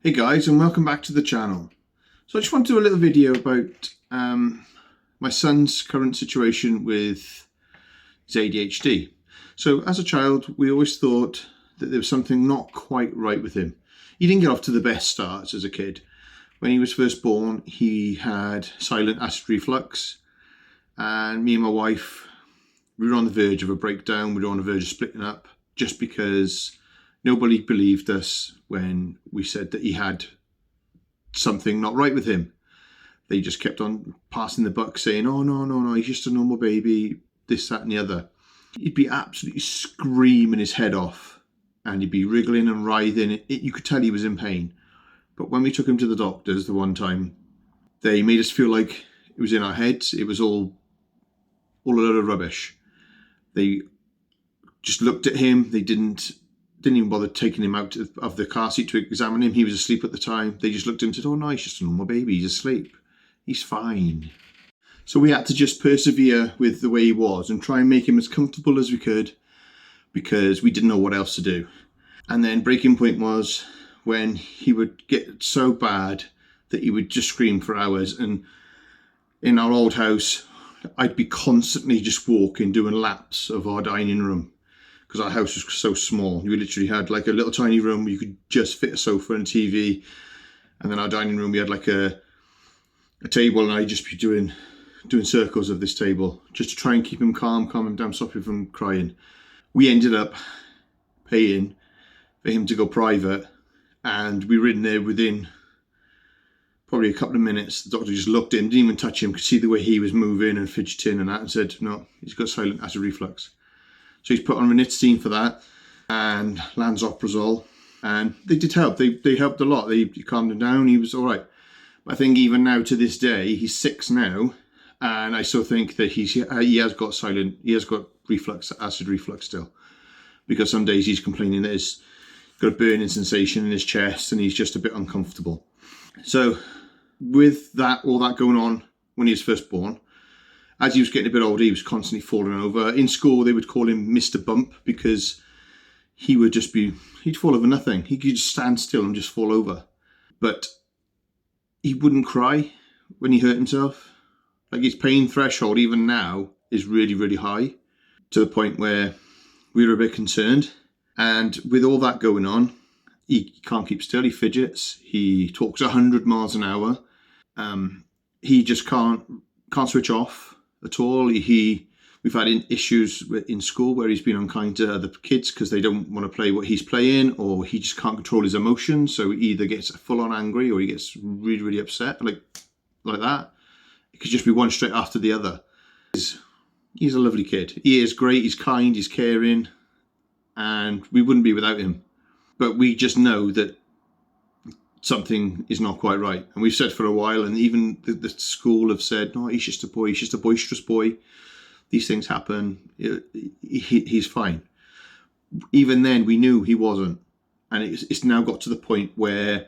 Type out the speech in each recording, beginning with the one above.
Hey guys, and welcome back to the channel. So I just want to do a little video about my son's current situation with his ADHD. So as a child, we always thought that there was something not quite right with him. He didn't get off to the best starts as a kid. When he was first born, he had silent acid reflux, and me and my wife, we were on the verge of a breakdown. We were on the verge of splitting up just because nobody believed us when we said that he had something not right with him. They just kept on passing the buck saying, oh, no, he's just a normal baby, this, that and the other. He'd be absolutely screaming his head off and he'd be wriggling and writhing. You could tell he was in pain. But when we took him to the doctors the one time, they made us feel like it was in our heads. It was all a load of rubbish. They just looked at him. They didn't even bother taking him out of the car seat to examine him. He was asleep at the time. They just looked at him and said, oh no, he's just a normal baby. He's asleep. He's fine. So we had to just persevere with the way he was and try and make him as comfortable as we could because we didn't know what else to do. And then breaking point was when he would get so bad that he would just scream for hours. And in our old house, I'd be constantly just walking, doing laps of our dining room because our house was so small. You literally had like a little tiny room where you could just fit a sofa and TV. And then our dining room, we had like a table, and I'd just be doing circles of this table just to try and keep him calm him down, stop him from crying. We ended up paying for him to go private, and we were in there within probably a couple of minutes. The doctor just looked in, didn't even touch him, could see the way he was moving and fidgeting and that, and said, no, he's got silent acid reflux. So he's put on ranitidine for that and lansoprazole, and they did help. They helped a lot. They calmed him down. He was all right. But I think even now to this day, he's 6 now, and I still think that he has got acid reflux still, because some days he's complaining that he's got a burning sensation in his chest and he's just a bit uncomfortable. So with all that going on when he was first born, as he was getting a bit older, he was constantly falling over. In school, they would call him Mr. Bump because he'd fall over nothing. He could just stand still and just fall over. But he wouldn't cry when he hurt himself. Like, his pain threshold, even now, is really, really high, to the point where we were a bit concerned. And with all that going on, he can't keep still. He fidgets. He talks 100 miles an hour. He just can't switch off at all. We've had issues in school where he's been unkind to other kids because they don't want to play what he's playing, or he just can't control his emotions. So he either gets full on angry or he gets really, really upset, like that. It could just be one straight after the other. He's a lovely kid. He is great. He's kind. He's caring, and we wouldn't be without him. But we just know that something is not quite right. And we've said for a while, and even the school have said, no, he's just a boy. He's just a boisterous boy. These things happen. He's fine. Even then, we knew he wasn't. And it's now got to the point where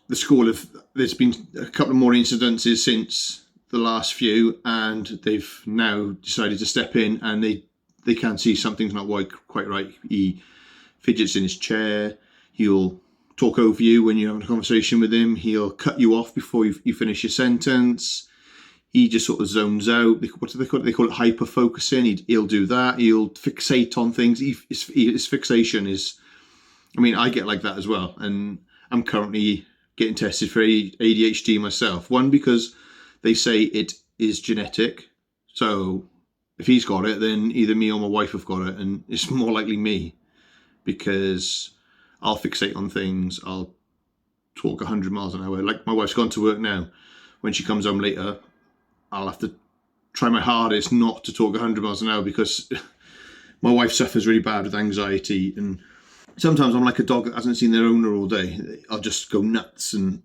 the school there's been a couple of more incidences since the last few, and they've now decided to step in, and they can see something's not quite right. He fidgets in his chair. He'll talk over you when you're having a conversation with him. He'll cut you off before you finish your sentence. He just sort of zones out. What do they call it? They call it hyper-focusing. He'll do that. He'll fixate on things. His fixation is, I mean, I get like that as well. And I'm currently getting tested for ADHD myself. One, because they say it is genetic. So if he's got it, then either me or my wife have got it. And it's more likely me, because I'll fixate on things. I'll talk 100 miles an hour. Like, my wife's gone to work now. When she comes home later, I'll have to try my hardest not to talk 100 miles an hour, because my wife suffers really bad with anxiety. And sometimes I'm like a dog that hasn't seen their owner all day. I'll just go nuts. And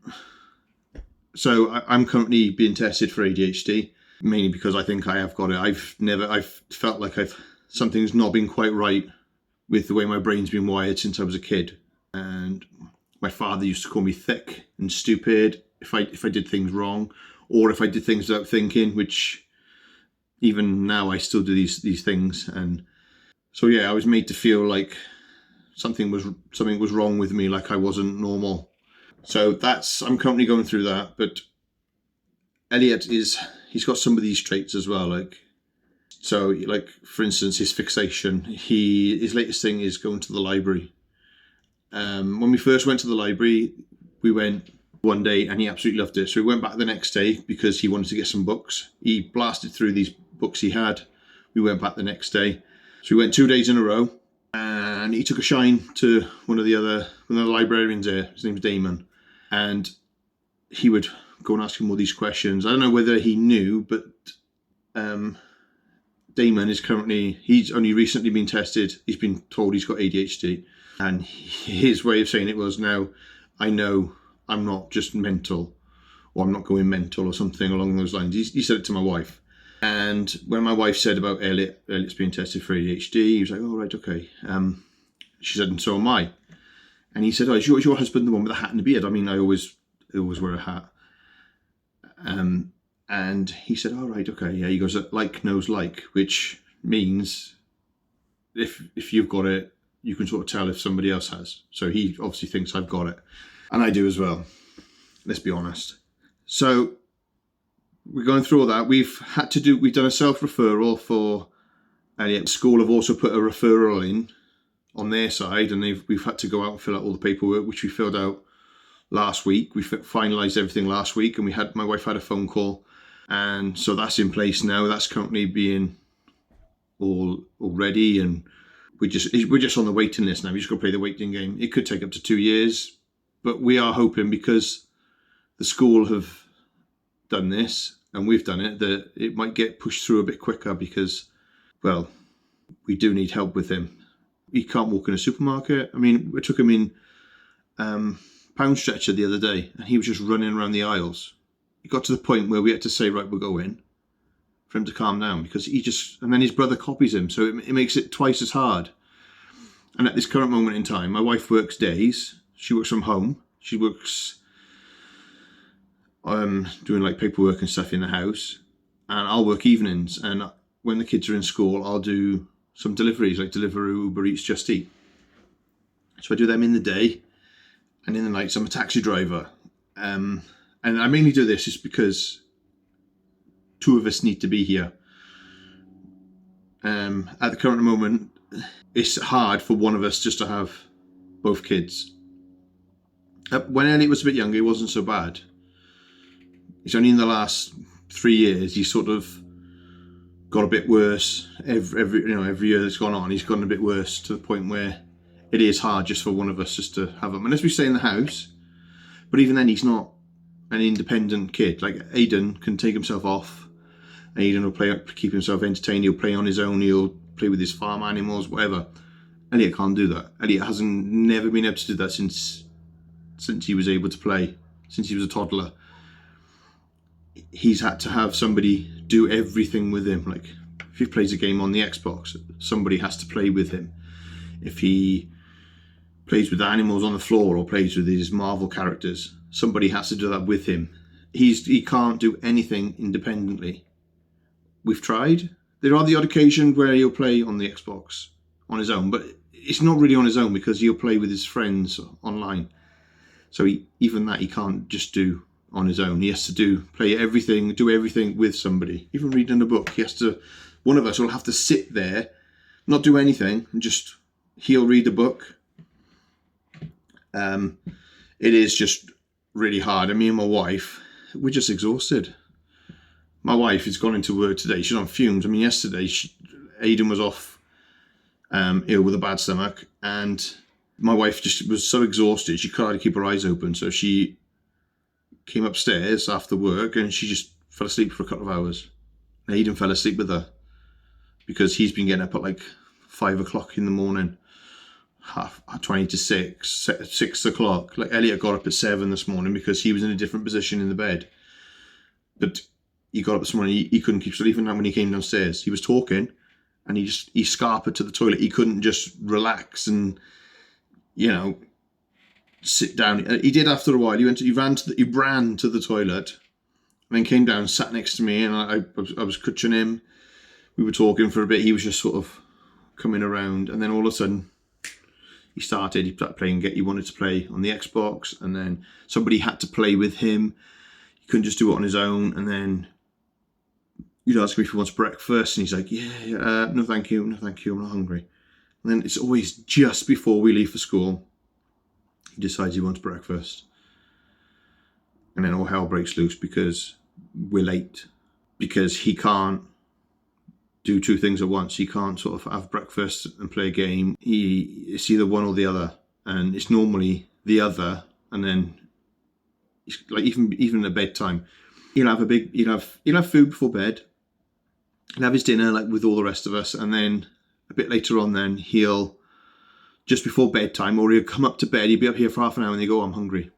so I'm currently being tested for ADHD, mainly because I think I have got it. I've felt like something's not been quite right with the way my brain's been wired since I was a kid. And my father used to call me thick and stupid if I did things wrong, or if I did things without thinking, which even now I still do these things. And so yeah, I was made to feel like something was wrong with me, like I wasn't normal. So I'm currently going through that, but Elliot he's got some of these traits as well. Like for instance, his fixation. His latest thing is going to the library. When we first went to the library, we went one day and he absolutely loved it. So we went back the next day because he wanted to get some books. He blasted through these books he had. We went back the next day. So we went 2 days in a row, and he took a shine to one of the librarians there. His name's Damon, and he would go and ask him all these questions. I don't know whether he knew, but Damon he's only recently been tested. He's been told he's got ADHD, and his way of saying it was, now I know I'm not just mental, or I'm not going mental, or something along those lines. He said it to my wife. And when my wife said about Elliot's being tested for ADHD, he was like, "Oh, right, okay." She said, "And so am I." And he said, "Oh, is your husband the one with the hat and the beard?" I mean, I always wear a hat. And he said, "Oh, right, okay." Yeah, he goes, "Like knows like," which means if you've got it, you can sort of tell if somebody else has. So he obviously thinks I've got it, and I do as well. Let's be honest. So we're going through all that. We've done a self-referral for Elliot. School have also put a referral in on their side, and we've had to go out and fill out all the paperwork, which we filled out last week. We finalised everything last week, and my wife had a phone call, and so that's in place now. That's currently being all ready, and we're just on the waiting list now. We just got to play the waiting game. It could take up to 2 years, but we are hoping, because the school have done this and we've done it, that it might get pushed through a bit quicker, because, well, we do need help with him. He can't walk in a supermarket. I mean, we took him in pound stretcher the other day, and he was just running around the aisles. It got to the point where we had to say, "Right, we'll go in," for him to calm down, because and then his brother copies him, so it makes it twice as hard. And at this current moment in time, my wife works days. She works from home. She works doing like paperwork and stuff in the house, and I'll work evenings. And when the kids are in school, I'll do some deliveries, like Deliveroo, Uber Eats, Just Eat. So I do them in the day, and in the nights I'm a taxi driver. And I mainly do this just because 2 of us need to be here. At the current moment, it's hard for one of us just to have both kids. When Elliot was a bit younger, it wasn't so bad. It's only in the last 3 years he sort of got a bit worse. Every year that's gone on, he's gotten a bit worse, to the point where it is hard just for one of us just to have him, unless we stay in the house. But even then, he's not an independent kid. Like, Aiden can take himself off. Aiden will keep himself entertained. He'll play on his own. He'll play with his farm animals, whatever. Elliot can't do that. Elliot never been able to do that since he was able to play, since he was a toddler. He's had to have somebody do everything with him. Like, if he plays a game on the Xbox, somebody has to play with him. If he plays with animals on the floor or plays with his Marvel characters, somebody has to do that with him. He can't do anything independently. We've tried. There are the odd occasion where he'll play on the Xbox on his own, but it's not really on his own, because he'll play with his friends online. So even that he can't just do on his own. He has to do everything with somebody. Even reading a book, one of us will have to sit there, not do anything, and he'll read the book. It is just really hard. And me and my wife, we're just exhausted. My wife has gone into work today. She's on fumes. I mean, yesterday, Aiden was off ill with a bad stomach, and my wife just was so exhausted she could hardly keep her eyes open. So she came upstairs after work, and she just fell asleep for a couple of hours. Aiden fell asleep with her, because he's been getting up at like 5 o'clock in the morning, 20 to 6 o'clock. Like, Elliot got up at 7 this morning because he was in a different position in the bed. But he got up this morning, he couldn't keep sleeping. And when he came downstairs, he was talking, and he scarpered to the toilet. He couldn't just relax and, sit down. He did after a while. He ran to the toilet, and then came down, sat next to me, and I was coaching him. We were talking for a bit. He was just sort of coming around, and then all of a sudden he started playing. He wanted to play on the Xbox, and then somebody had to play with him. He couldn't just do it on his own. And then you'd ask him if he wants breakfast, and he's like, "Yeah, no, thank you, no, thank you, I'm not hungry." And then it's always just before we leave for school, he decides he wants breakfast, and then all hell breaks loose because we're late, because he can't do two things at once. He can't sort of have breakfast and play a game. It's either one or the other, and it's normally the other. And then, like even at bedtime, he'll have food before bed. He'll have his dinner like with all the rest of us, and then a bit later on, then he'll just before bedtime, or he'll come up to bed. He'll be up here for half an hour, and they go, "Oh, I'm hungry."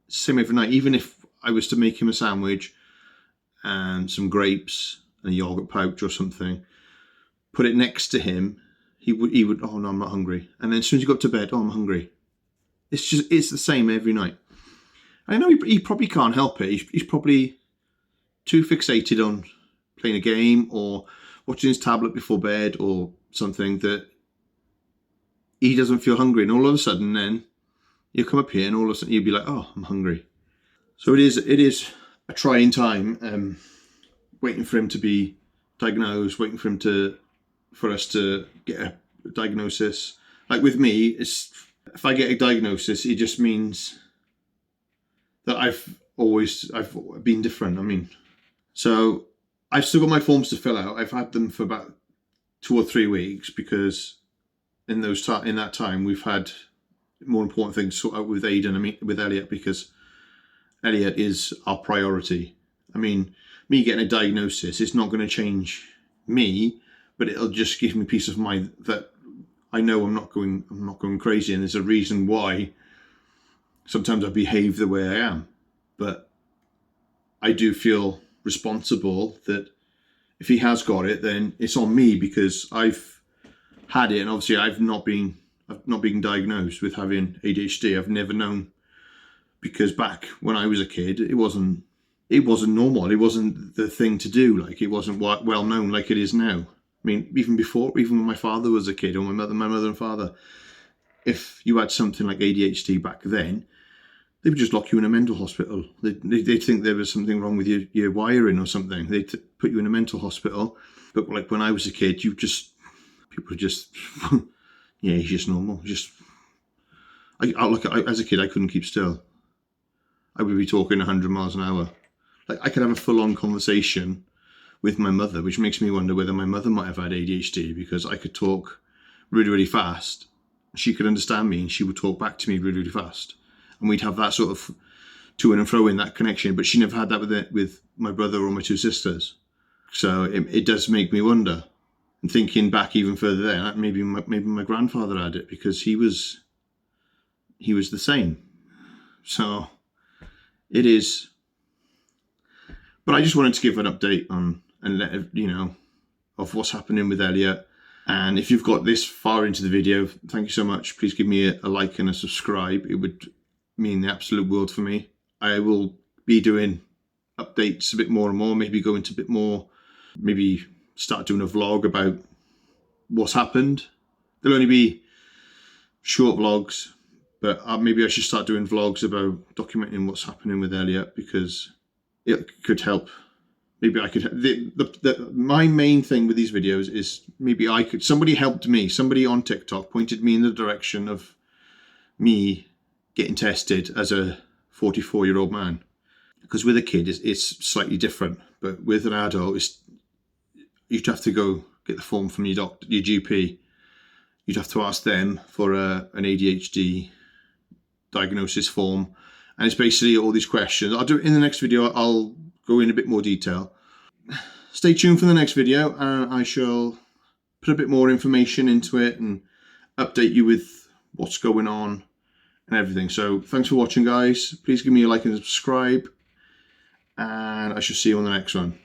Same every night. Even if I was to make him a sandwich and some grapes and a yogurt pouch or something, put it next to him, he would, "Oh no, I'm not hungry." And then as soon as he got to bed, "Oh, I'm hungry." It's the same every night. I know he probably can't help it. He's probably too fixated on playing a game or watching his tablet before bed or something that he doesn't feel hungry. And all of a sudden then you'll come up here and all of a sudden you'll be like, "Oh, I'm hungry." So it is a trying time, waiting for him to be diagnosed, waiting for us to get a diagnosis. Like with me, if I get a diagnosis, it just means that I've been different. I mean, so I've still got my forms to fill out. I've had them for about 2 or 3 weeks because in that time we've had more important things to sort out with Aidan, with Elliot, because Elliot is our priority. I mean, me getting a diagnosis is not going to change me, but it'll just give me peace of mind that I know I'm not going crazy, and there's a reason why sometimes I behave the way I am. But I do feel responsible that if he has got it, then it's on me because I've had it, and obviously I've not been diagnosed with having ADHD. I've never known, because back when I was a kid, it wasn't normal. It wasn't the thing to do. Like, it wasn't well known like it is now. I mean, even when my father was a kid, or my mother and father, if you had something like ADHD back then, they would just lock you in a mental hospital. They'd think there was something wrong with your wiring or something. They'd put you in a mental hospital. But like when I was a kid, people just, yeah, he's just normal. As a kid, I couldn't keep still. I would be talking 100 miles an hour. Like, I could have a full-on conversation with my mother, which makes me wonder whether my mother might have had ADHD, because I could talk really, really fast. She could understand me and she would talk back to me really, really fast. And we'd have that sort of to and fro in that connection. But she never had that with my brother or my 2 sisters. So it does make me wonder. And thinking back even further there, maybe my grandfather had it, because he was the same. So it is. But I just wanted to give an update on and let you know of what's happening with Elliot. And if you've got this far into the video, thank you so much. Please give me a like and a subscribe. It would mean the absolute world for me. I will be doing updates a bit more and more, maybe go into a bit more, maybe start doing a vlog about what's happened. There'll only be short vlogs, but maybe I should start doing vlogs about documenting what's happening with Elliot, because it could help. Maybe I could. My main thing with these videos is maybe somebody helped me. Somebody on TikTok pointed me in the direction of me getting tested as a 44-year-old man. Because with a kid, it's slightly different, but with an adult, you'd have to go get the form from your GP. You'd have to ask them for an ADHD diagnosis form, and it's basically all these questions. I'll do it in the next video. I'll go in a bit more detail. Stay tuned for the next video, and I shall put a bit more information into it and update you with what's going on and everything. So thanks for watching, guys. Please give me a like and subscribe, and I shall see you on the next one.